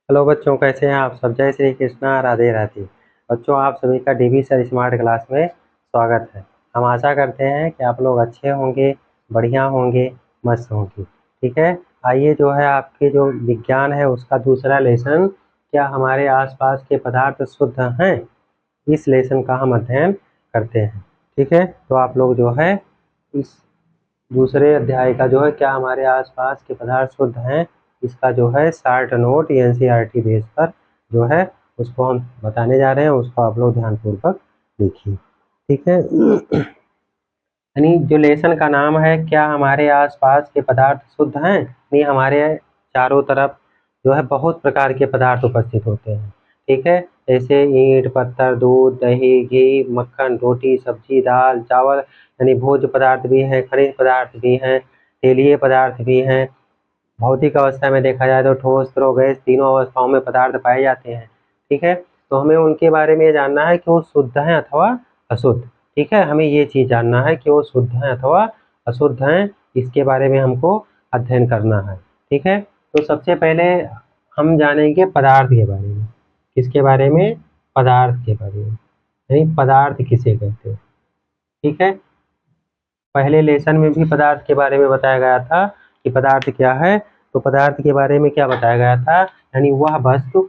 Hello बच्चों, कैसे हैं आप सब। जय श्री कृष्णा, राधे राधे। बच्चों, आप सभी का डीवी सर स्मार्ट क्लास में स्वागत है। हम आशा करते हैं कि आप लोग अच्छे होंगे, बढ़िया होंगे, मस्त होंगे। ठीक है, आइए जो है आपके जो विज्ञान है उसका दूसरा लेसन, क्या हमारे आसपास के पदार्थ शुद्ध हैं, इस लेसन का हम अध्ययन करते हैं। ठीक है, तो आप लोग जो है इस दूसरे अध्याय का जो है क्या हमारे आसपास के पदार्थ शुद्ध हैं, इसका जो है शार्ट नोट एनसीईआरटी बेस पर जो है उसको हम बताने जा रहे हैं। उसको आप लोग ध्यानपूर्वक देखिए। ठीक है, यानी जो लेसन का नाम है क्या हमारे आसपास के पदार्थ शुद्ध हैं। नहीं, हमारे चारों तरफ जो है बहुत प्रकार के पदार्थ उपस्थित होते हैं। ठीक है, जैसे ईंट, पत्थर, दूध, दही, घी, मक्खन, रोटी, सब्जी, दाल, चावल, यानी भोज्य पदार्थ भी हैं, खनिज पदार्थ भी हैं, तेलीय पदार्थ भी हैं। भौतिक अवस्था में देखा जाए तो ठोस, द्रव, गैस तीनों अवस्थाओं में पदार्थ पाए जाते हैं। ठीक है, तो हमें उनके बारे में जानना है कि वो शुद्ध हैं अथवा अशुद्ध। ठीक है, हमें ये चीज़ जानना है कि वो शुद्ध हैं अथवा अशुद्ध हैं, इसके बारे में हमको अध्ययन करना है। ठीक है, तो सबसे पहले हम जानेंगे पदार्थ के बारे में। किसके बारे में? पदार्थ के बारे में, यानी पदार्थ किसे कहते हैं। ठीक है, पहले लेसन में भी पदार्थ के बारे में बताया गया था कि पदार्थ क्या है। तो पदार्थ के बारे में क्या बताया गया था, यानी वह वस्तु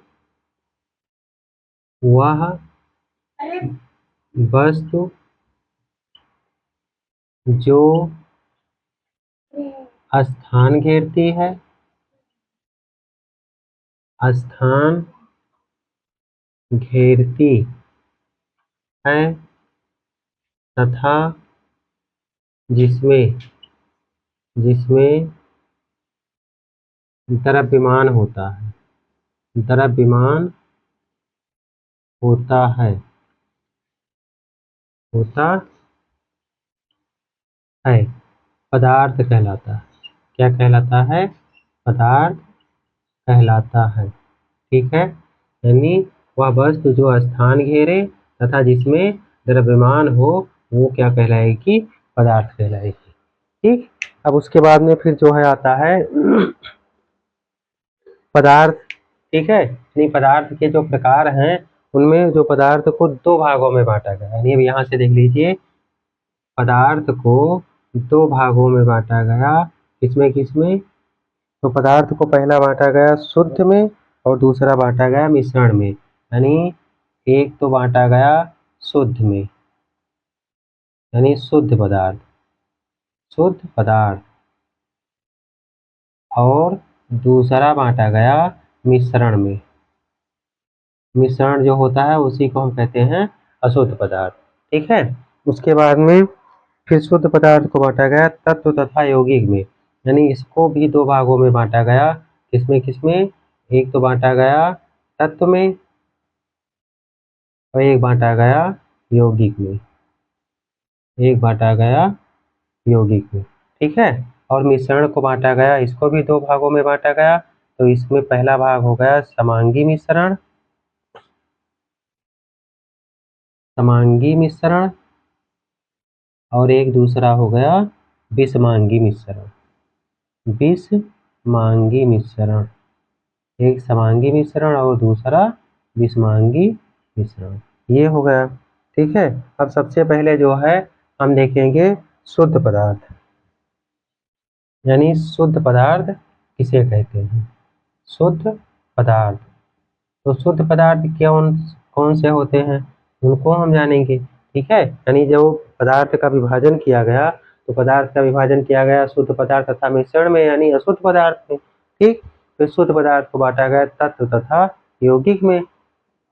जो स्थान घेरती है, स्थान घेरती है तथा जिसमें जिसमें द्रव्यमान होता है, द्रव्यमान होता है, होता है, पदार्थ कहलाता है। क्या कहलाता है? पदार्थ कहलाता है। ठीक है, यानी वह वस्तु जो स्थान घेरे तथा जिसमें द्रव्यमान हो वो क्या कहलाएगी? पदार्थ कहलाएगी। ठीक, अब उसके बाद में फिर जो है आता है पदार्थ। ठीक है, यानी पदार्थ के जो प्रकार हैं उनमें जो पदार्थ को दो भागों में बांटा गया है। यानी अब यहाँ से देख लीजिए, पदार्थ को दो भागों में बांटा गया। किसमें किसमें? तो पदार्थ को पहला बांटा गया शुद्ध में और दूसरा बांटा गया मिश्रण में। यानी एक तो बांटा गया शुद्ध में, यानी शुद्ध पदार्थ, शुद्ध पदार्थ, और दूसरा बांटा गया मिश्रण में। मिश्रण जो होता है उसी को हम कहते हैं अशुद्ध पदार्थ। ठीक है, उसके बाद में फिर शुद्ध पदार्थ को बांटा गया तत्व तथा यौगिक में। यानी इसको भी दो भागों में बांटा गया। किसमें किसमें? एक तो बांटा गया तत्व में और एक बांटा गया यौगिक में, एक बांटा गया यौगिक में। ठीक है, और मिश्रण को बांटा गया, इसको भी दो भागों में बांटा गया। तो इसमें पहला भाग हो गया समांगी मिश्रण, समांगी मिश्रण, और एक दूसरा हो गया विषमांगी मिश्रण, विषमांगी मिश्रण। एक समांगी मिश्रण और दूसरा विषमांगी मिश्रण, ये हो गया। ठीक है, अब सबसे पहले जो है हम देखेंगे शुद्ध पदार्थ, यानी शुद्ध पदार्थ किसे कहते हैं। शुद्ध पदार्थ, तो शुद्ध पदार्थ कौन कौन से होते हैं उनको हम जानेंगे। ठीक है, यानी जब पदार्थ का विभाजन किया गया तो पदार्थ का विभाजन किया गया शुद्ध पदार्थ तथा मिश्रण में, यानी अशुद्ध पदार्थ में। ठीक, फिर शुद्ध पदार्थ को बांटा गया तत्व तथा यौगिक में।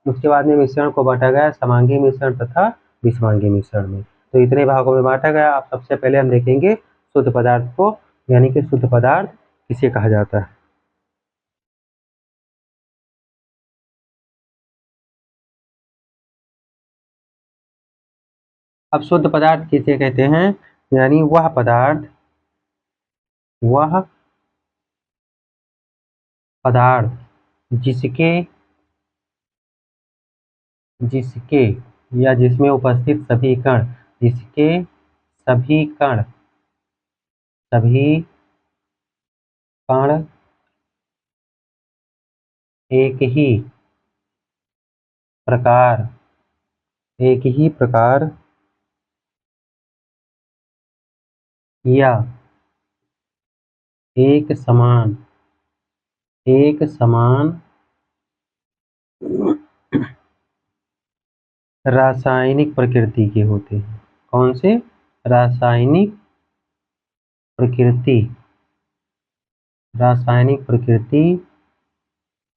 उसके बाद में मिश्रण को बांटा गया समांगी मिश्रण तथा विषमांगी मिश्रण में। तो इतने भागों में बांटा गया। अब सबसे पहले हम देखेंगे शुद्ध पदार्थ को, यानी कि शुद्ध पदार्थ किसे कहा जाता है। अब शुद्ध पदार्थ किसे कहते हैं, यानी वह पदार्थ, वह पदार्थ जिसके जिसके या जिसमें उपस्थित सभी कण, जिसके सभी कण, सभी कण एक ही प्रकार या एक समान रासायनिक प्रकृति के होते हैं। कौन से? रासायनिक प्रकृति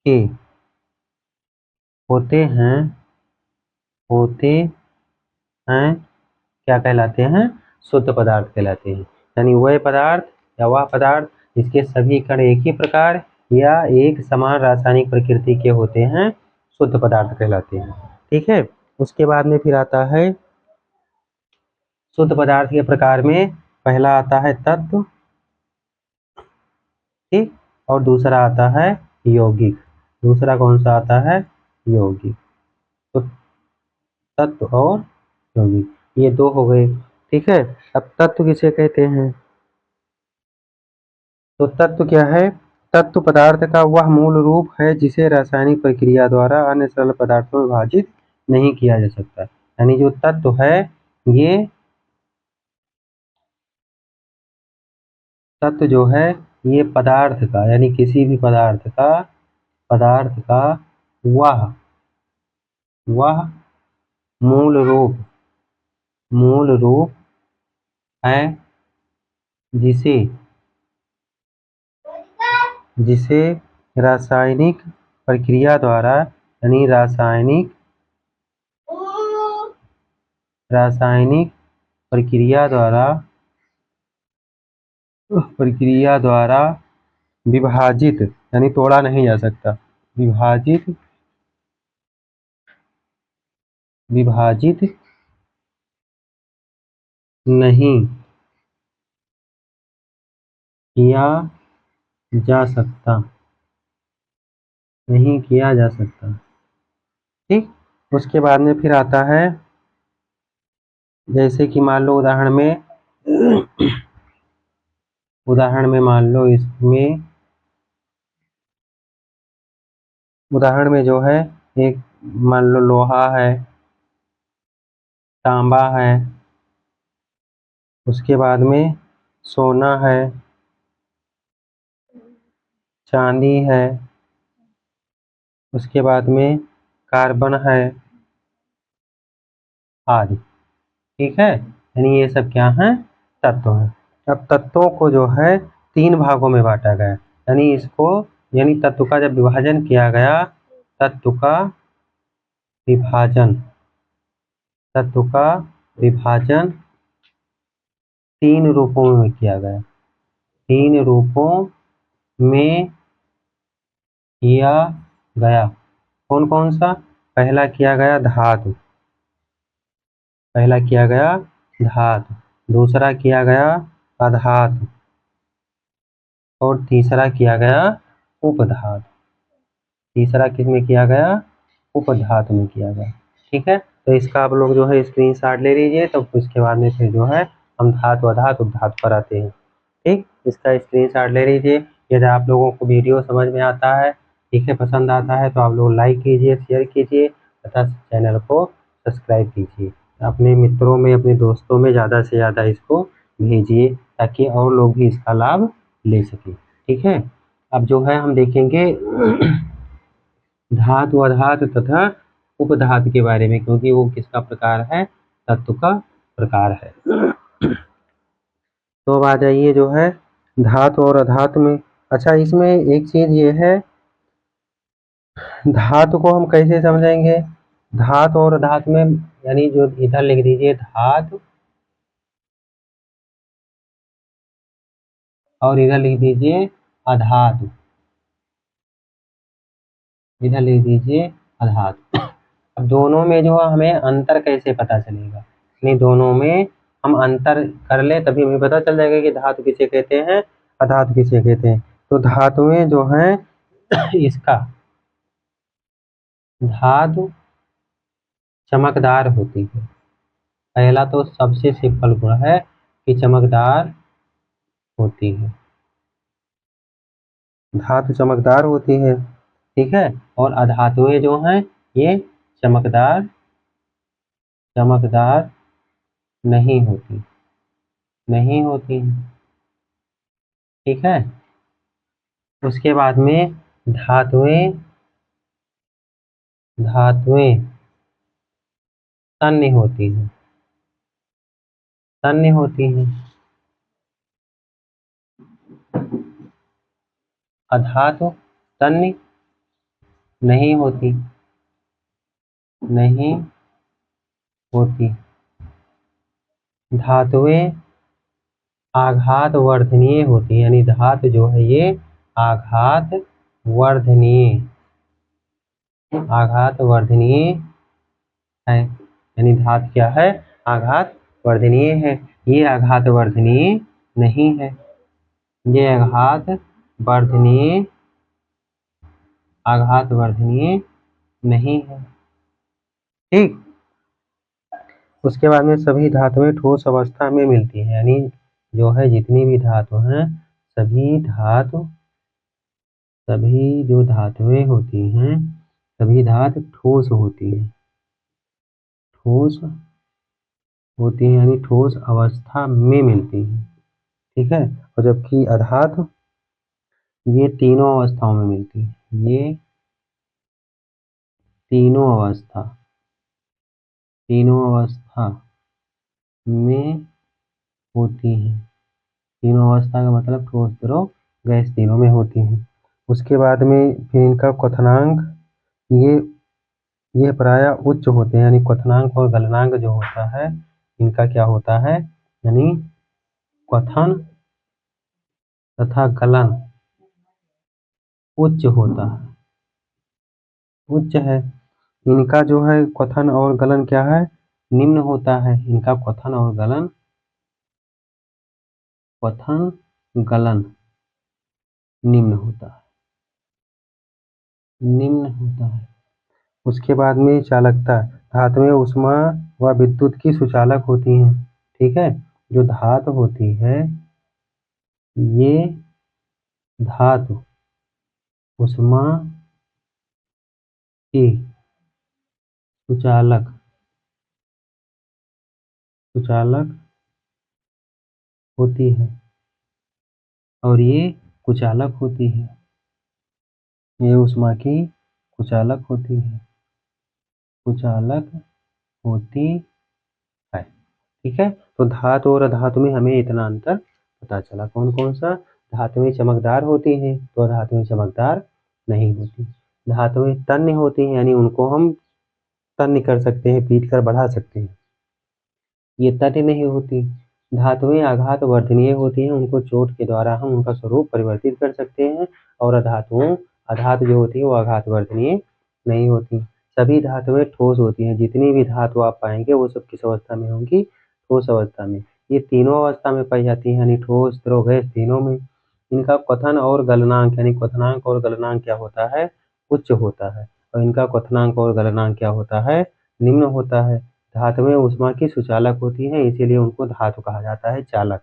के होते हैं क्या कहलाते हैं? शुद्ध पदार्थ कहलाते हैं। यानी वह पदार्थ या वह पदार्थ जिसके सभी कण एक ही प्रकार या एक समान रासायनिक प्रकृति के होते हैं, शुद्ध पदार्थ कहलाते हैं। ठीक है। उसके बाद में फिर आता है शुद्ध पदार्थ के प्रकार में पहला आता है तत्व, ठीक, और दूसरा आता है यौगिक। दूसरा कौन सा आता है? यौगिक। तो तत्व और यौगिक, ये दो हो गए। ठीक है। अब तत्व किसे कहते हैं? तो तत्व क्या है? तत्व पदार्थ का वह मूल रूप है जिसे रासायनिक प्रक्रिया द्वारा अन्य सरल पदार्थों में विभाजित नहीं किया जा सकता। यानी जो तत्व है, ये तत्व जो है ये पदार्थ का, यानी किसी भी पदार्थ का वह मूल रूप है जिसे रासायनिक प्रक्रिया द्वारा, यानी रासायनिक प्रक्रिया द्वारा विभाजित, यानी तोड़ा नहीं जा सकता, विभाजित नहीं किया जा सकता, ठीक। उसके बाद में फिर आता है, जैसे कि मान लो उदाहरण में मान लो इसमें उदाहरण में जो है एक मान लो लोहा है, तांबा है, उसके बाद में सोना है, चांदी है, उसके बाद में कार्बन है आदि। ठीक है। यानी ये सब क्या है? तत्व है। अब तत्वों को जो है 3 भागों में बांटा गया। यानी तत्व का जब विभाजन किया गया, तत्व का विभाजन 3 रूपों में किया गया। 3 रूपों में किया गया। कौन कौन सा? पहला किया गया धातु, दूसरा किया गया अधातु, और तीसरा किया गया उपधातु। तीसरा किस में किया गया? उपधातु में किया गया। ठीक है। तो इसका आप लोग जो है स्क्रीनशॉट ले लीजिए, तो उसके बाद में फिर जो है हम धातु अधातु उपधातु पर आते हैं। ठीक, इसका स्क्रीनशॉट ले लीजिए। यदि आप लोगों को वीडियो समझ में आता है, ठीक है, पसंद आता है, तो आप लोग लाइक कीजिए, शेयर कीजिए तथा चैनल को सब्सक्राइब कीजिए। अपने मित्रों में, अपने दोस्तों में ज़्यादा से ज़्यादा इसको भेजिए ताकि और लोग भी इसका लाभ ले सकें। ठीक है। अब जो है हम देखेंगे धातु अधातु तथा उपधातु के बारे में, क्योंकि वो किसका प्रकार है? तत्व का प्रकार है। तो अब आ जाइए जो है धातु और अधातु में। अच्छा, इसमें एक चीज ये है, धातु को हम कैसे समझेंगे? धातु और अधातु में, यानी जो इधर लिख दीजिए धातु और इधर लिख दीजिए अधातु, इधर लिख दीजिए अधातु। अब दोनों में जो है हमें अंतर कैसे पता चलेगा? नहीं, दोनों में हम अंतर कर ले तभी हमें पता चल जाएगा कि धातु किसे कहते हैं, अधातु किसे कहते हैं। तो धातुएं जो हैं इसका धातु चमकदार होती है। पहला तो सबसे सिंपल गुण है कि चमकदार होती है, धातु चमकदार होती है। ठीक है। और अधातुएं जो हैं ये चमकदार चमकदार नहीं होती, नहीं होती हैं। ठीक है। उसके बाद में धातुएं धातुएं तन्य होती हैं, तन्य होती हैं। अधातु तन्य नहीं होती, नहीं होती। धातुएं आघात वर्धनीय होती है, यानी धातु जो है ये आघात वर्धनीय, आघात वर्धनीय है। यानी धातु क्या है? आघात वर्धनीय है। ये आघात वर्धनीय नहीं है, ये आघात वर्धनीय नहीं है। ठीक। उसके बाद में सभी धातुएं ठोस अवस्था में मिलती हैं, यानी जो है जितनी भी धातु हैं सभी जो धातुएं होती हैं सभी धातु ठोस होती हैं, ठोस होती हैं यानी ठोस अवस्था में मिलती हैं। ठीक है। और जबकि अधातु ये तीनों अवस्थाओं में मिलती है, ये तीनों अवस्था में होती हैं। तीनों अवस्था का मतलब ठोस, द्रव, गैस तीनों में होती हैं। उसके बाद में फिर इनका क्वथनांक ये प्रायः उच्च होते हैं, यानी क्वथनांक और गलनांक जो होता है इनका क्या होता है, यानी क्वथन तथा गलन उच्च होता है, उच्च है। इनका जो है क्वथन और गलन क्या है, निम्न होता है। इनका क्वथन और गलन, क्वथन गलन निम्न होता है, निम्न होता है। उसके बाद में चालकता, धातुएं उष्मा व विद्युत की सुचालक होती हैं। ठीक है। जो धातु होती है ये धातु उष्मा की सुचालक होती है और ये कुचालक होती है, ये उष्मा की कुचालक होती है, कुचालक होती है। ठीक है। तो धातु और अधातु में हमें इतना अंतर पता चला। कौन कौन सा? धातुएं चमकदार होती हैं तो अधातुएं चमकदार नहीं होती। धातुएं तन्य होती हैं, यानी उनको हम तन्य कर सकते हैं, पीट कर बढ़ा सकते हैं, ये तन्य नहीं होती। धातुएं आघात वर्धनीय होती हैं, उनको चोट के द्वारा हम उनका स्वरूप परिवर्तित कर सकते हैं। और अधातु जो होती है वो आघात वर्धनीय नहीं होती। सभी धातुएं ठोस होती हैं, जितनी भी धातु आप पाएंगे वो सब किस अवस्था में होंगी? ठोस अवस्था में। ये तीनों अवस्था में पाई जाती है, यानी ठोस, द्रव, गैस तीनों में। इनका क्वथन और गलनांक, यानी क्वथनांक और गलनांक क्या होता है? उच्च होता है। और इनका क्वथनांक और गलनांक क्या होता है? निम्न होता है। धातुएं उष्मा की सुचालक होती हैं, इसीलिए उनको धातु कहा जाता है चालक,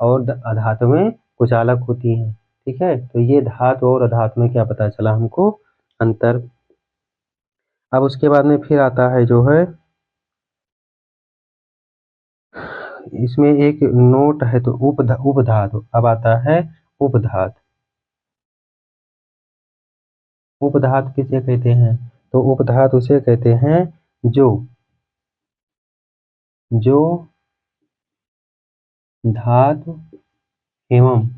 और अधातुएं कुचालक होती हैं। ठीक है। तो ये धातु और अधातु में क्या पता चला हमको? अंतर। अब उसके बाद में फिर आता है जो है, इसमें एक नोट है तो उपधातु। अब आता है उपधातु। उपधातु किसे कहते हैं? तो उपधातु उसे कहते हैं जो धातु एवं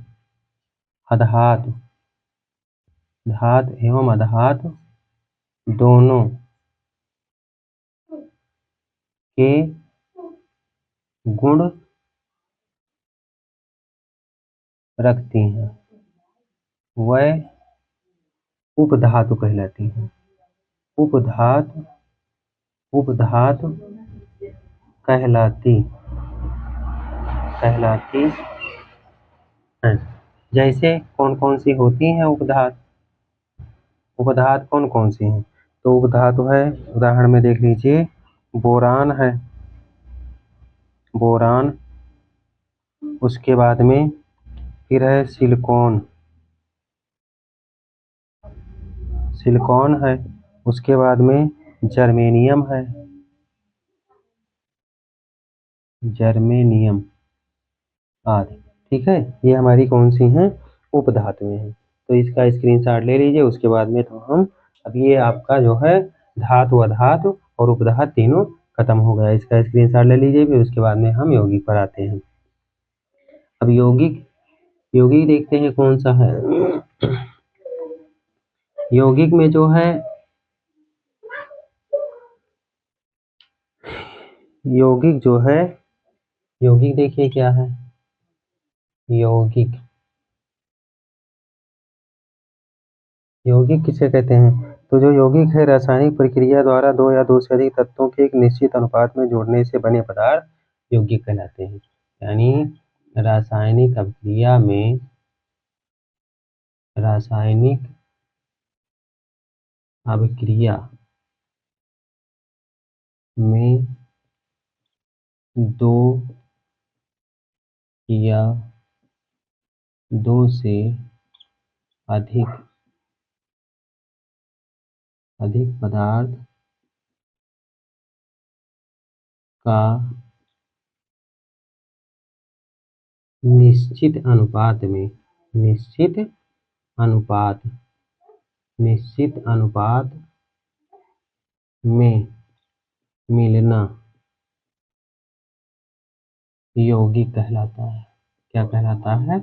अधातु दोनों के गुण रखती हैं, वह उपधातु कहलाती हैं। उपधातु कहलाती हैं। जैसे कौन कौन सी होती हैं उपधातु? उपधातु कौन कौन सी हैं? तो उपधातु है, उदाहरण में देख लीजिए, बोरान है, बोरान। उसके बाद में फिर है सिलिकॉन, सिलिकॉन है, उसके बाद में जर्मेनियम है, जर्मेनियम आदि। ठीक है, ये हमारी कौन सी हैं, उपधातुएं हैं। तो इसका स्क्रीनशॉट ले लीजिए। उसके बाद में तो हम अब ये आपका जो है धातु अधातु और उपधातु तीनों खत्म हो गया। इसका स्क्रीनशॉट ले लीजिए। फिर उसके बाद में हम यौगिक पर आते हैं। अब यौगिक यौगिक देखते हैं कौन सा है। यौगिक में जो है यौगिक जो है यौगिक देखिए क्या है। यौगिक यौगिक किसे कहते हैं। तो जो यौगिक है रासायनिक प्रक्रिया द्वारा दो या दो से अधिक तत्वों के एक निश्चित अनुपात में जोड़ने से बने पदार्थ यौगिक कहलाते हैं। यानी रासायनिक अभिक्रिया में रासायनिक अभिक्रिया में दो या दो से अधिक पदार्थ का निश्चित अनुपात में मिलना यौगिक कहलाता है। क्या कहलाता है,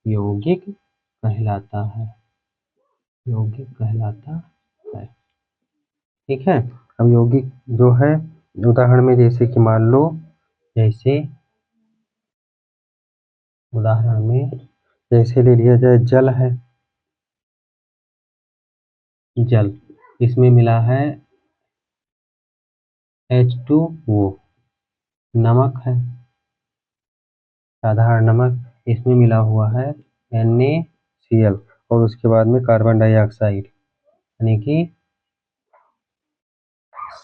यौगिक कहलाता है। यौगिक कहलाता है। ठीक है। अब यौगिक जो है उदाहरण में जैसे कि मान लो, उदाहरण में जैसे ले लिया जाए जल है। जल, इसमें मिला है H2O। नमक है, साधारण नमक, इसमें मिला हुआ है NaCl और उसके बाद में कार्बन डाइऑक्साइड यानी कि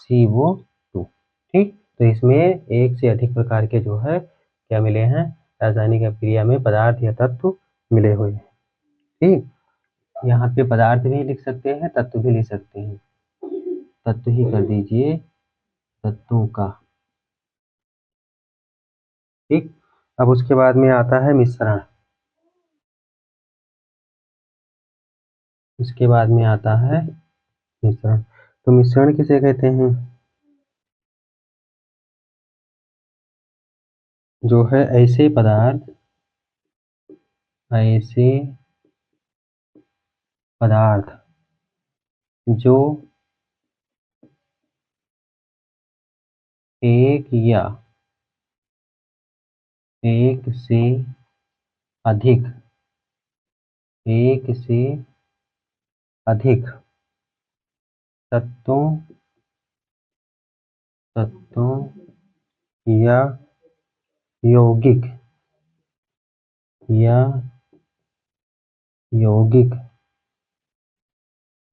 CO2। ठीक, तो इसमें एक से अधिक प्रकार के जो है क्या मिले हैं, रासायनिक अभिक्रिया में पदार्थ या तत्व मिले हुए हैं। ठीक, यहाँ पे पदार्थ भी लिख सकते हैं, तत्व भी लिख सकते हैं। तत्व ही कर दीजिए, तत्वों का। ठीक, अब उसके बाद में आता है मिश्रण। इसके बाद में आता है मिश्रण। तो मिश्रण किसे कहते हैं, जो है ऐसे पदार्थ जो एक या एक से अधिक तत्वों या यौगिक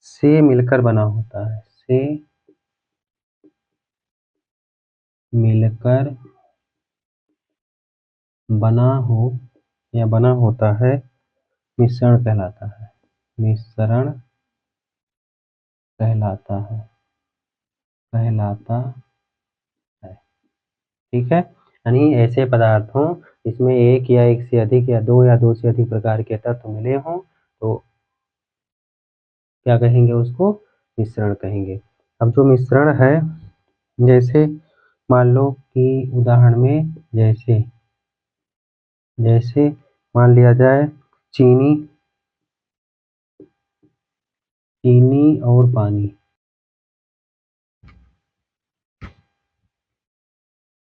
से मिलकर बना होता है। से मिलकर बना होता है, मिश्रण कहलाता है। मिश्रण कहलाता है। ठीक है, यानी ऐसे पदार्थ हों इसमें एक या एक से अधिक या दो से अधिक प्रकार के तत्व मिले हों तो क्या कहेंगे, उसको मिश्रण कहेंगे। अब जो मिश्रण है, जैसे मान लो कि उदाहरण में जैसे मान लिया जाए चीनी और पानी।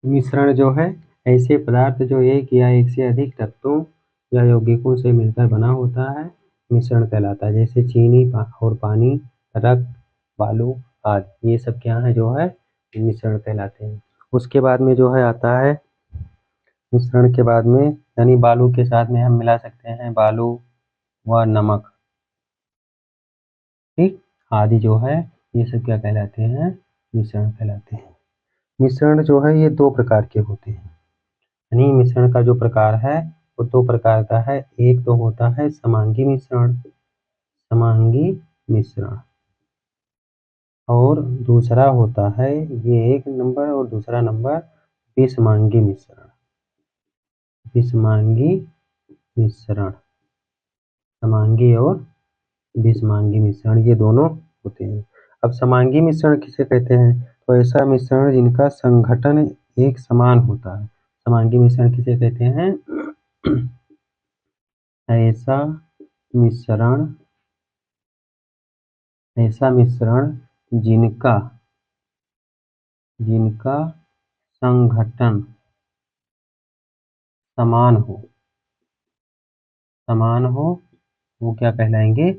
मिश्रण जो है ऐसे पदार्थ जो एक या एक से अधिक तत्वों या यौगिकों से मिलकर बना होता है, मिश्रण कहलाता है। जैसे चीनी और पानी, रक्त, बालू आदि, ये सब क्या है, जो है मिश्रण कहलाते हैं। उसके बाद में जो है आता है मिश्रण के बाद में, यानी बालू के साथ में हम मिला सकते हैं बालू व नमक। ठीक, आदि जो है ये सब क्या कहलाते हैं, मिश्रण कहलाते हैं। मिश्रण जो है ये दो प्रकार के होते हैं। यानी मिश्रण का जो प्रकार है वो दो प्रकार का है। एक तो होता है समांगी मिश्रण। और दूसरा होता है ये एक नंबर और दूसरा नंबर विषमांगी मिश्रण। विषमांगी मिश्रण, समांगी और विषमांगी मिश्रण ये दोनों होते हैं। अब समांगी मिश्रण किसे कहते हैं? तो ऐसा मिश्रण जिनका संघटन एक समान होता है। समांगी मिश्रण किसे कहते हैं? ऐसा मिश्रण जिनका संघटन समान हो वो क्या कहलाएंगे?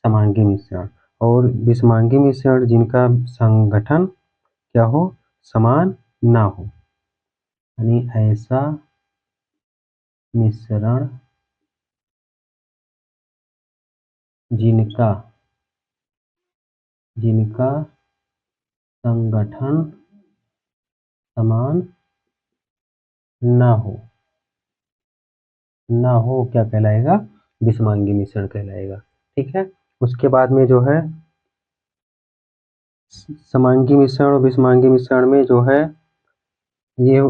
समांगी मिश्रण। और विषमांगी मिश्रण जिनका संघटन क्या हो? समान ना हो, यानी ऐसा मिश्रण जिनका संगठन समान ना हो क्या कहलाएगा? विषमांगी मिश्रण कहलाएगा। ठीक है। उसके बाद में जो है समांगी मिश्रण और विषमांगी मिश्रण में जो है ये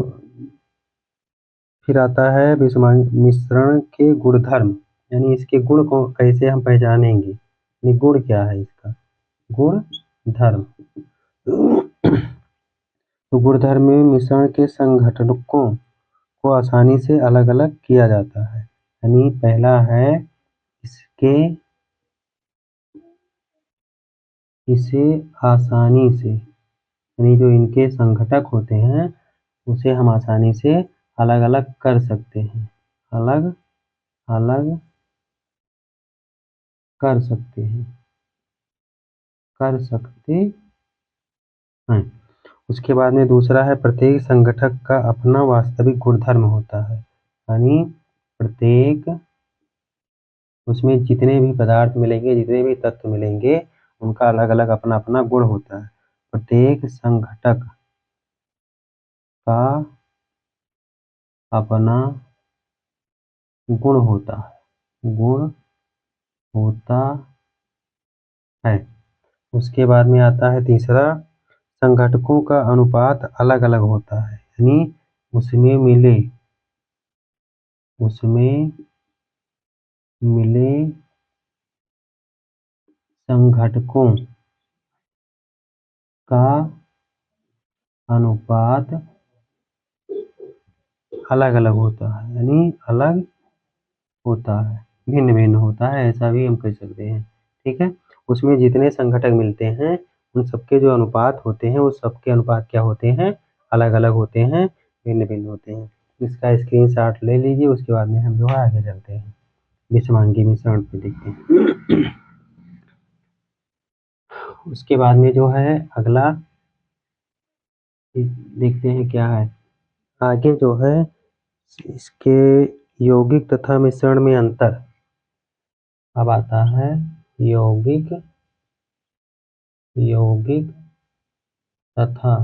फिर आता है विषमांगी मिश्रण के गुणधर्म, यानी इसके गुण को कैसे हम पहचानेंगे, यानी गुण क्या है इसका? गुण धर्म। तो गुणधर्म में मिश्रण के संघटकों को आसानी से अलग अलग किया जाता है। यानी पहला है इसे आसानी से, यानी जो इनके संघटक होते हैं उसे हम आसानी से अलग अलग कर सकते हैं। अलग अलग कर सकते हैं। उसके बाद में दूसरा है प्रत्येक संगठक का अपना वास्तविक गुणधर्म होता है। यानी प्रत्येक उसमें जितने भी पदार्थ मिलेंगे, जितने भी तत्व मिलेंगे, उनका अलग अलग अपना अपना गुण होता है। प्रत्येक संघटक का अपना गुण होता है। उसके बाद में आता है तीसरा, संघटकों का अनुपात अलग अलग होता है। यानी उसमें मिले संघटकों का अनुपात अलग अलग होता है, यानी अलग होता है, भिन्न भिन्न होता है, ऐसा भी हम कह सकते हैं। ठीक है। उसमें जितने संघटक मिलते हैं उन सबके जो अनुपात होते हैं वो सबके अनुपात क्या होते हैं? अलग अलग होते हैं, भिन्न भिन्न होते हैं। इसका स्क्रीनशॉट ले लीजिए। उसके बाद में हम जो है आगे चलते हैं, विषमांगी मिश्रण पे देखते हैं। उसके बाद में जो है अगला देखते हैं क्या है आगे जो है इसके यौगिक तथा मिश्रण में अंतर। अब आता है यौगिक तथा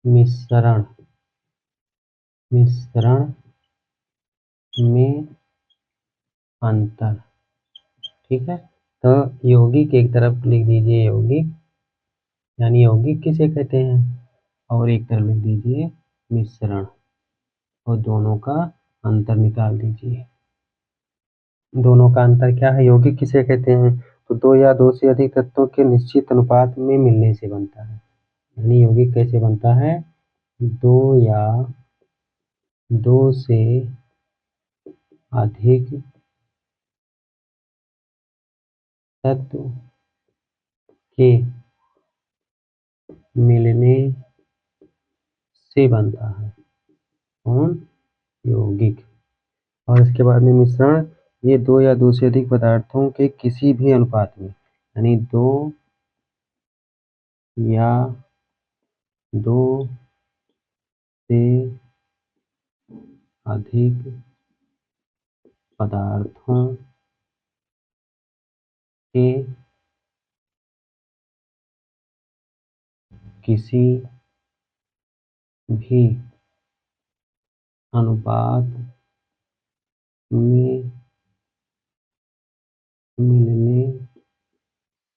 मिश्रण में अंतर। ठीक है। तो यौगिक एक तरफ लिख दीजिए, यौगिक यानी यौगिक किसे कहते हैं, और एक तरफ लिख दीजिए मिश्रण, और दोनों का अंतर निकाल दीजिए। दोनों का अंतर क्या है? यौगिक किसे कहते हैं? तो दो या दो से अधिक तत्वों के निश्चित अनुपात में मिलने से बनता है। यानी यौगिक कैसे बनता है? दो या दो से अधिक तत्व के मिलने से बनता है कौन? यौगिक। और इसके बाद में मिश्रण, ये दो या दो से अधिक पदार्थों के किसी भी अनुपात में, यानी दो या दो से अधिक पदार्थों के किसी भी अनुपात में मिलने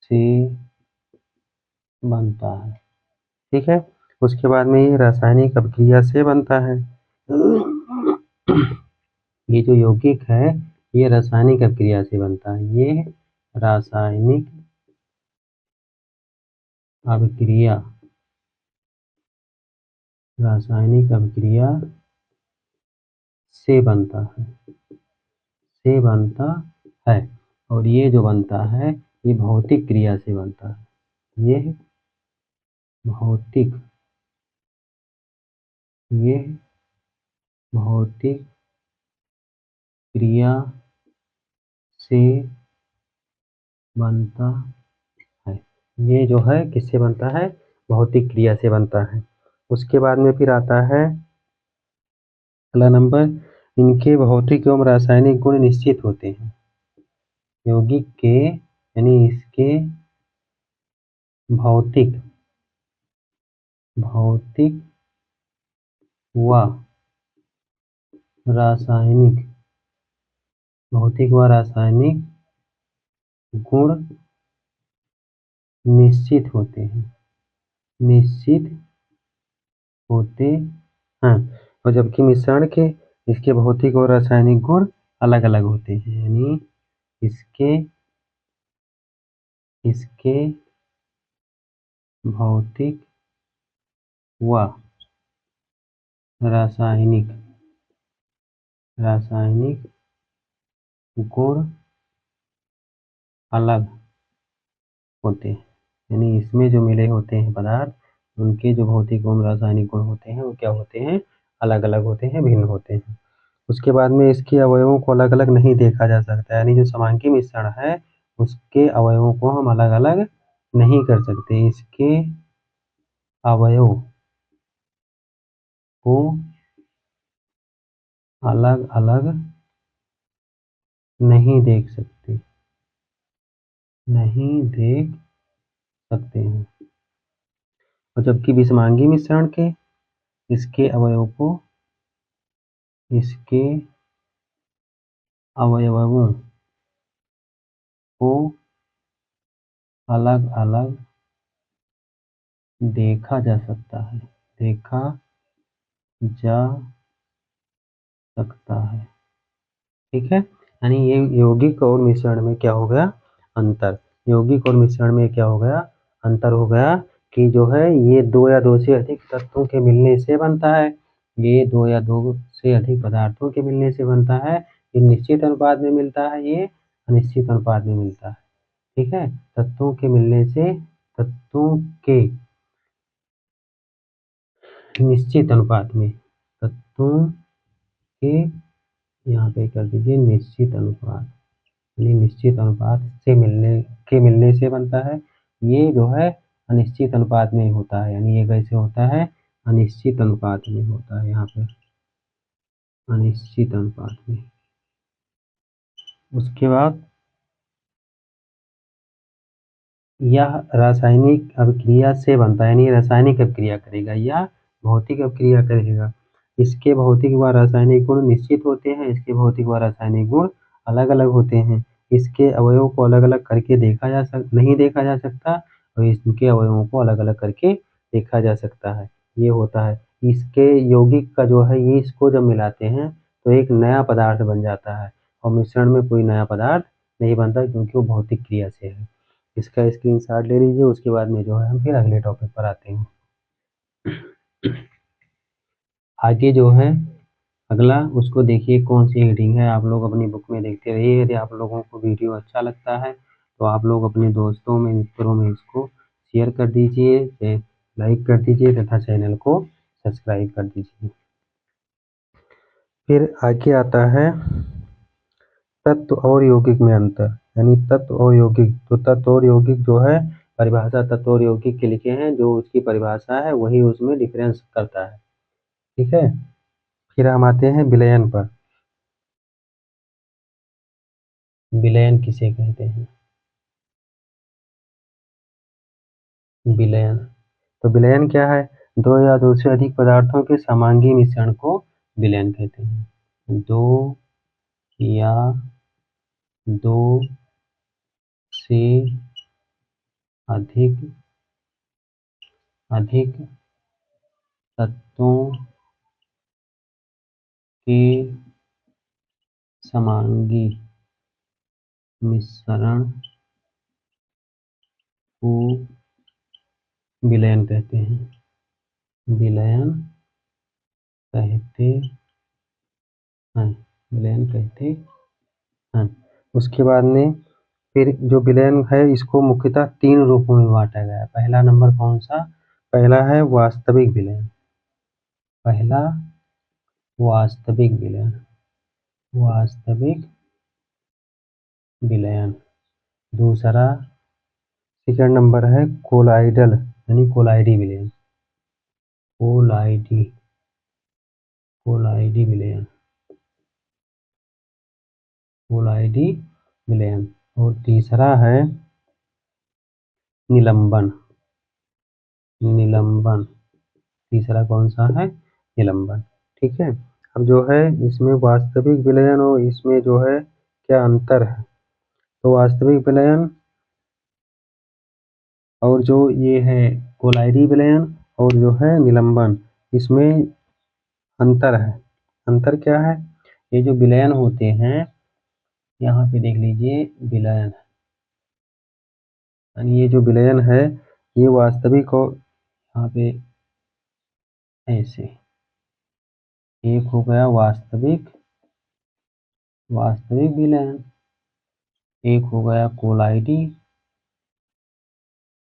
से बनता है। ठीक है, उसके बाद में ये रासायनिक अभिक्रिया से बनता है। ये जो यौगिक है ये रासायनिक अभिक्रिया से बनता है। ये रासायनिक अभिक्रिया रासायनिक अभिक्रिया से बनता है और ये जो बनता है ये भौतिक क्रिया से बनता है। ये भौतिक क्रिया से बनता है। ये जो है किससे बनता है? भौतिक क्रिया से बनता है। उसके बाद में फिर आता है अगला नंबर, इनके भौतिक एवं रासायनिक गुण निश्चित होते हैं। यौगिक के यानी इसके भौतिक व रासायनिक गुण निश्चित होते हैं और जबकि मिश्रण के इसके भौतिक और रासायनिक गुण अलग अलग होते हैं। यानी इसके भौतिक व रासायनिक गुण अलग होते हैं। यानी इसमें जो मिले होते हैं पदार्थ, उनके जो भौतिक एवं रासायनिक गुण होते हैं वो क्या होते हैं? अलग अलग होते हैं, भिन्न होते हैं। उसके बाद में इसके अवयवों को अलग अलग नहीं देखा जा सकता। यानी जो समांगी मिश्रण है उसके अवयवों को हम अलग अलग नहीं कर सकते। इसके अवयव को अलग अलग नहीं देख सकते हैं। और जबकि विषमांगी मिश्रण के इसके अवयवों को अलग अलग देखा जा सकता है। ठीक है, यानी ये यौगिक और मिश्रण में क्या हो गया? अंतर। यौगिक और मिश्रण में क्या हो गया? अंतर हो गया कि जो है ये दो या दो से अधिक तत्वों के मिलने से बनता है। ये दो या दो से अधिक पदार्थों के मिलने से बनता है। ये निश्चित अनुपात में मिलता है, ये अनिश्चित अनुपात में मिलता है। ठीक है, तत्वों के निश्चित अनुपात में, तत्वों के यहाँ पे कर दीजिए निश्चित अनुपात, यानी निश्चित अनुपात से मिलने से बनता है। ये जो है अनिश्चित अनुपात में होता है। यानी ये कैसे होता है? अनिश्चित अनुपात में होता है। यहाँ पे अनिश्चित अनुपात में। उसके बाद यह रासायनिक अभिक्रिया से बनता है। यानी रासायनिक अभिक्रिया करेगा या भौतिक अभिक्रिया करेगा। इसके भौतिक व रासायनिक गुण निश्चित होते हैं। इसके भौतिक व रासायनिक गुण अलग अलग होते हैं। इसके अवयवों को अलग अलग करके नहीं देखा जा सकता और इसके अवयवों को अलग अलग करके देखा जा सकता है। ये होता है। इसके यौगिक का जो है ये इसको जब मिलाते हैं तो एक नया पदार्थ बन जाता है और मिश्रण में कोई नया पदार्थ नहीं बनता क्योंकि वो भौतिक क्रिया से है। इसका स्क्रीनशॉट ले लीजिए। उसके बाद में जो है हम फिर अगले टॉपिक पर आते हैं। आगे जो है अगला उसको देखिए कौन सी हेडिंग है, आप लोग अपनी बुक में देखते रहिए। यदि आप लोगों को वीडियो अच्छा लगता है तो आप लोग अपने दोस्तों में, मित्रों में इसको शेयर कर दीजिए, लाइक कर दीजिए तथा चैनल को सब्सक्राइब कर दीजिए। फिर आगे आता है तत्व और यौगिक में अंतर। यानी तत्व और यौगिक, तो तत्व और यौगिक जो है परिभाषा तत्व और यौगिक के लिखे हैं, जो उसकी परिभाषा है वही उसमें डिफरेंस करता है। ठीक है, फिर हम आते हैं विलयन पर। विलयन किसे कहते हैं? विलयन, तो विलयन क्या है? दो या दो से अधिक पदार्थों के समांगी मिश्रण को विलयन कहते हैं। दो या दो से अधिक अधिक तत्वों के समांगी मिश्रण को विलयन कहते हैं। विलयन कहते हैं। विलयन कहते हैं। उसके बाद में फिर जो विलयन है इसको मुख्यतः 3 रूपों में बांटा गया है। पहला नंबर कौन सा? पहला है वास्तविक विलयन। पहला वास्तविक विलयन। वास्तविक विलयन। दूसरा सेकंड नंबर है कोलाइडल यानी कोलाइडी विलयन। कोलाइडी विलयन। कोलाइडी विलयन। और तीसरा है निलंबन। निलंबन। तीसरा कौन सा है? निलंबन। ठीक है। अब जो है इसमें वास्तविक विलयन और इसमें जो है क्या अंतर है? तो वास्तविक विलयन और जो ये है कोलाइडी विलयन और जो है निलंबन, इसमें अंतर है। अंतर क्या है? ये जो विलयन होते हैं यहाँ पे देख लीजिए विलयन, यानी ये जो विलयन है ये वास्तविक और यहाँ पे ऐसे एक हो गया वास्तविक विलयन, एक हो गया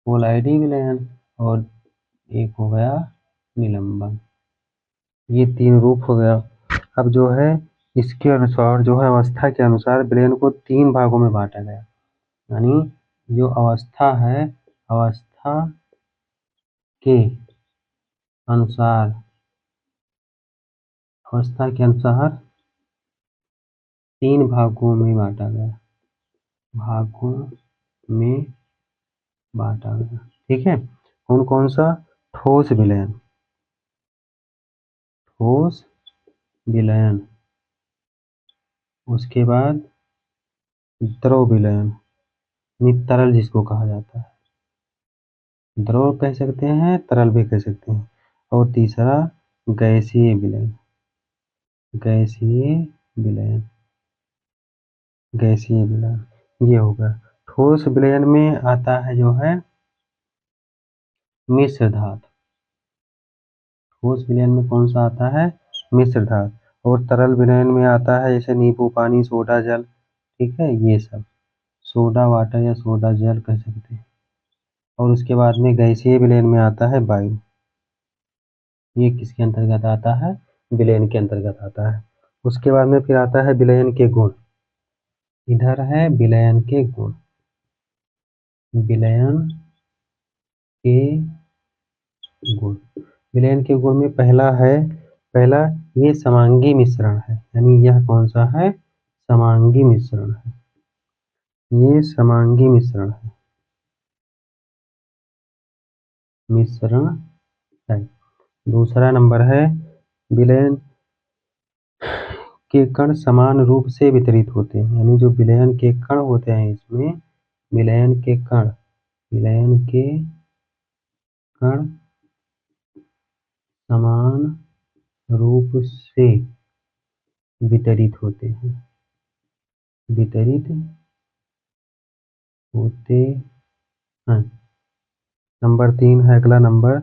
कोलाइडी विलयन और एक हो गया निलंबन। ये 3 रूप हो गया। अब जो है इसके अनुसार जो है अवस्था के अनुसार विलयन को 3 भागों में बांटा गया। यानी जो अवस्था है, अवस्था के अनुसार 3 भागों में बांटा गया। ठीक है। कौन कौन सा? ठोस विलयन, उसके बाद द्रव विलयन, तरल जिसको कहा जाता है, द्रव कह सकते हैं, तरल भी कह सकते हैं। और तीसरा गैसीय विलयन। ये होगा। ठोस विलयन में आता है जो है मिश्र धातु। ठोस विलयन में कौन सा आता है? मिश्र धातु। और तरल विलयन में आता है जैसे नींबू पानी, सोडा जल। ठीक है, ये सब सोडा वाटर या सोडा जल कह सकते हैं। और उसके बाद में गैसीय विलयन में आता है वायु। ये किसके अंतर्गत आता है? विलयन के अंतर्गत आता है। उसके बाद में फिर आता है विलयन के गुण। इधर है विलयन के गुण। विलयन के गुण में पहला ये समांगी मिश्रण है। यानी यह कौन सा है? समांगी मिश्रण है। ये समांगी मिश्रण है। दूसरा नंबर है विलयन के कण समान रूप से वितरित होते हैं। यानी जो विलयन के कण होते हैं इसमें विलयन के कण समान रूप से वितरित होते हैं। नंबर 3 है अगला नंबर,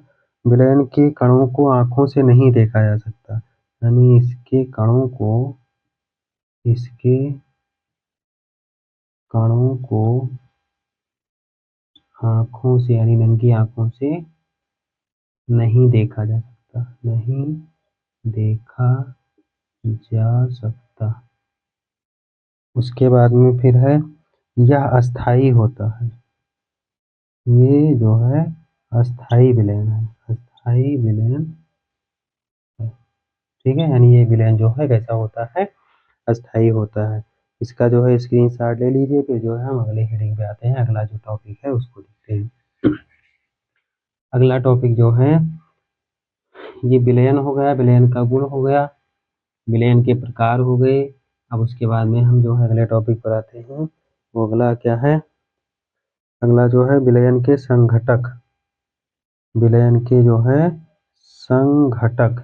विलयन के कणों को आंखों से नहीं देखा जा सकता। यानी इसके कणों को आंखों से यानी नंगी आंखों से नहीं देखा जा सकता। उसके बाद में फिर है यह अस्थाई होता है। ये जो है अस्थाई विलयन है। ठीक है, यानी ये विलयन जो है कैसा होता है? अस्थाई होता है। इसका जो है स्क्रीनशॉट ले लीजिए। फिर जो है हम अगले हेडिंग पे आते हैं। अगला जो टॉपिक है उसको देखते हैं। अगला टॉपिक जो है ये विलयन हो गया, विलयन का गुण हो गया, विलयन के प्रकार हो गए। अब उसके बाद में हम जो है अगले टॉपिक पर आते हैं। वो अगला क्या है? अगला जो है विलयन के संघटक। विलयन के जो है संघटक,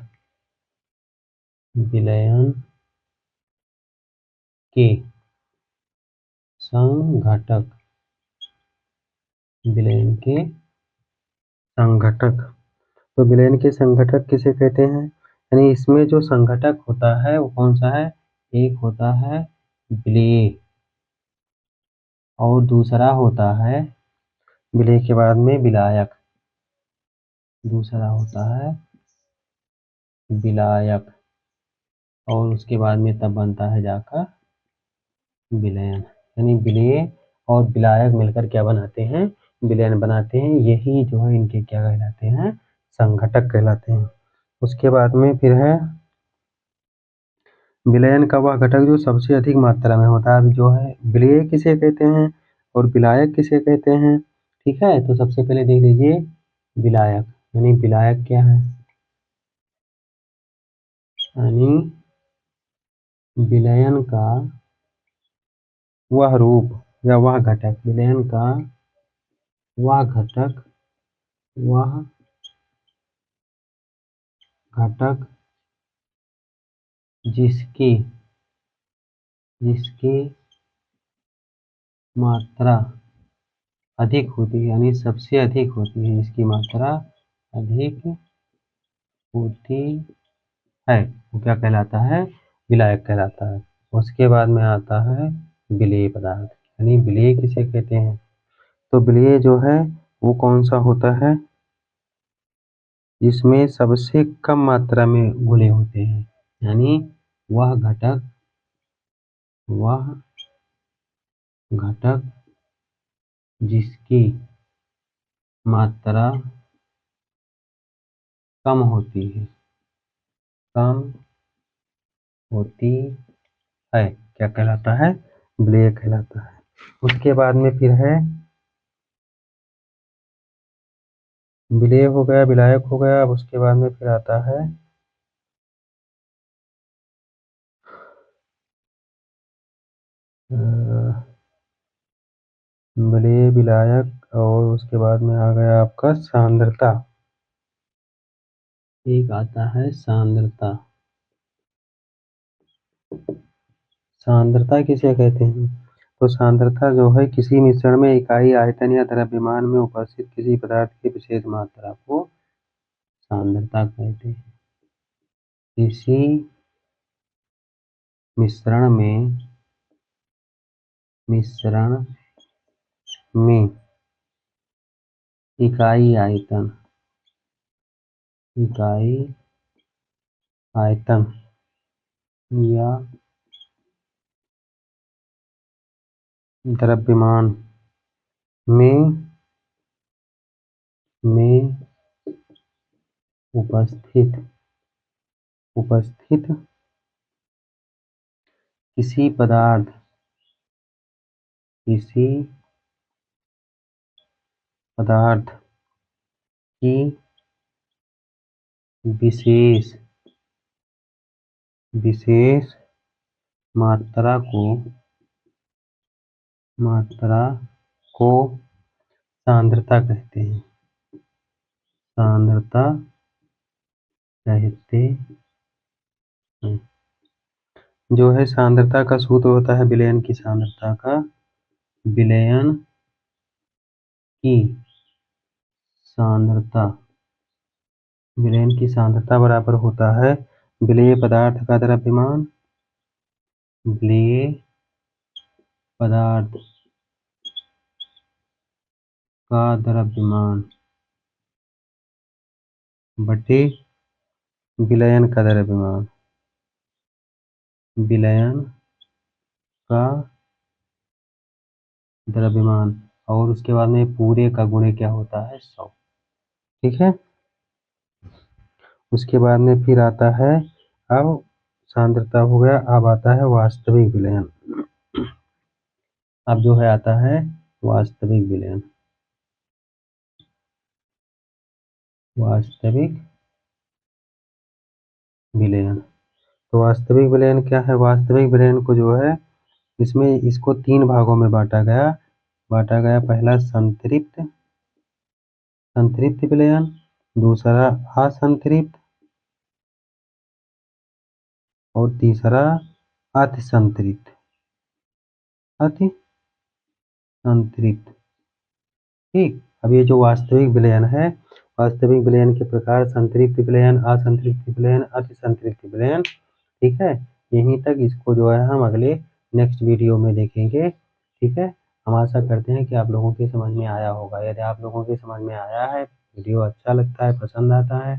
विलयन के संघटक, विलयन के संघटक। तो विलयन के संघटक किसे कहते हैं? यानी इसमें जो संघटक होता है वो कौन सा है? एक होता है विलेय और दूसरा होता है विलेय के बाद में विलायक, दूसरा होता है विलायक और उसके बाद में तब बनता है जाकर विलयन। यानी विलेय और विलायक मिलकर क्या बनाते हैं? विलयन बनाते हैं। यही जो है इनके क्या कहलाते हैं? संघटक कहलाते हैं। उसके बाद में फिर है विलयन का वह घटक जो सबसे अधिक मात्रा में होता है। अब जो है विलेय किसे कहते हैं और विलायक किसे कहते हैं? ठीक है, तो सबसे पहले देख लीजिए विलायक। यानी विलायक क्या है? यानी विलयन का वह रूप या वह घटक, विलयन का वह घटक, वह घटक जिसकी मात्रा अधिक होती है, यानी सबसे अधिक होती है, जिसकी मात्रा अधिक होती है, वो क्या कहलाता है? विलायक कहलाता है। उसके बाद में आता है विलेय पदार्थ। यानी विलेय किसे कहते हैं? तो विलेय जो है वो कौन सा होता है? जिसमें सबसे कम मात्रा में घुले होते हैं। यानी वह घटक जिसकी मात्रा कम होती है, कम होती है, क्या कहलाता है? विलेय कहलाता है। उसके बाद में फिर है विलेय हो गया, विलायक हो गया। अब उसके बाद में फिर आता है विलेय, विलायक और उसके बाद में आ गया आपका सांद्रता। एक आता है सांद्रता। सांद्रता किसे कहते हैं? तो सांद्रता जो है किसी मिश्रण में इकाई आयतन या द्रव्यमान में उपस्थित किसी पदार्थ की विशेष मात्रा को सांद्रता कहते हैं। किसी मिश्रण में इकाई आयतन या द्रव्यमान में उपस्थित किसी पदार्थ की विशेष मात्रा को सांद्रता कहते हैं। सांद्रता कहते हैं। जो है सांद्रता का सूत्र होता है विलयन की सांद्रता का, विलयन की सांद्रता, विलयन की सांद्रता बराबर होता है विलेय पदार्थ का द्रव्यमान, विलेय पदार्थ का द्रव्यमान बटे विलयन का द्रव्यमान, विलयन का द्रव्यमान और उसके बाद में पूरे का गुणे क्या होता है? 100। ठीक है। उसके बाद में फिर आता है, अब सांद्रता हो गया, अब आता है वास्तविक विलयन। अब जो है आता है वास्तविक विलयन। वास्तविक विलयन, तो वास्तविक विलयन क्या है? वास्तविक विलयन को जो है इसमें इसको 3 भागों में बांटा गया। पहला संतृप्त संतृप्त विलयन, दूसरा असंतृप्त और तीसरा अति संतृप्त। अति संतृप्त। ठीक, अब ये जो वास्तविक विलयन है, वास्तविक विलयन के प्रकार संतृप्त विलयन, असंतृप्त विलयन, अति संतृप्त विलयन। ठीक है, यहीं तक इसको जो है हम अगले नेक्स्ट वीडियो में देखेंगे। ठीक है, हम आशा करते हैं कि आप लोगों के समझ में आया होगा। यदि आप लोगों के समझ में आया है, वीडियो अच्छा लगता है, पसंद आता है,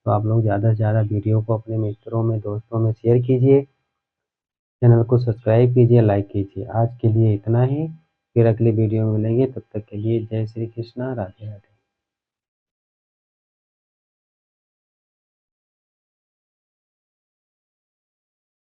तो आप लोग ज़्यादा से ज़्यादा वीडियो को अपने मित्रों में, दोस्तों में शेयर कीजिए। चैनल को सब्सक्राइब कीजिए, लाइक कीजिए। आज के लिए इतना ही, फिर अगले वीडियो में मिलेंगे। तब तक के लिए जय श्री कृष्णा, राधे राधे।